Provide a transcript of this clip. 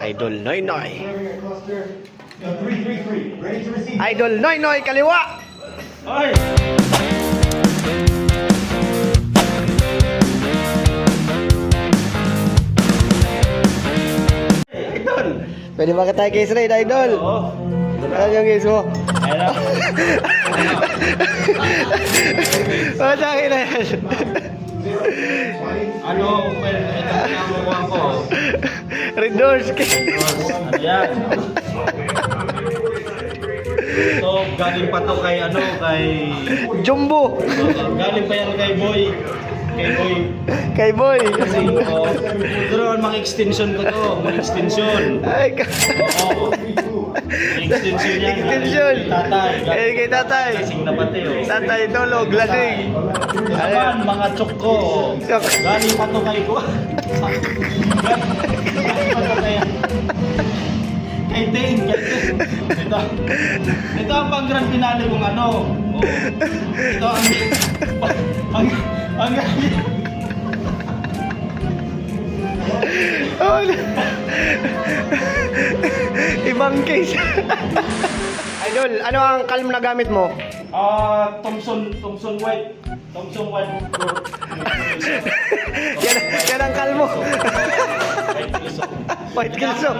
Idol Noy Noy. Ready to receive. Idol Noy Noy kaliwa. Ay! Idol! Pwede ba tayo kay Israel, Idol? Oo. Ano yung case mo? Hello. Wala akin na yan. Ano, well, ito ang nakuha ko. Red Doors. Ayan. So, galing pa to kay ano, kay... Jumbo. Galing pa yan kay Boy. Kay Boy. Kay Boy. Kasi, pero mga extension ko to. Mga extension. Ay, Oo. Mga extension yan. Extension. Tatay. Eh, kay tatay. Lasing na pati, oh. Tatay tulog, lasing. Ayan, mga chok ko. Chok. Galing pa to kay ko. Galing pa to kay... Kay Dane, kay Dane. Ito ang pang grand finale kong ano. Oh. Ito ang Oh, ibang case. Idol, ano ang calm na gamit mo? Thompson White. Thompson White. Yan ang calm mo. White Kilso. White Kilso.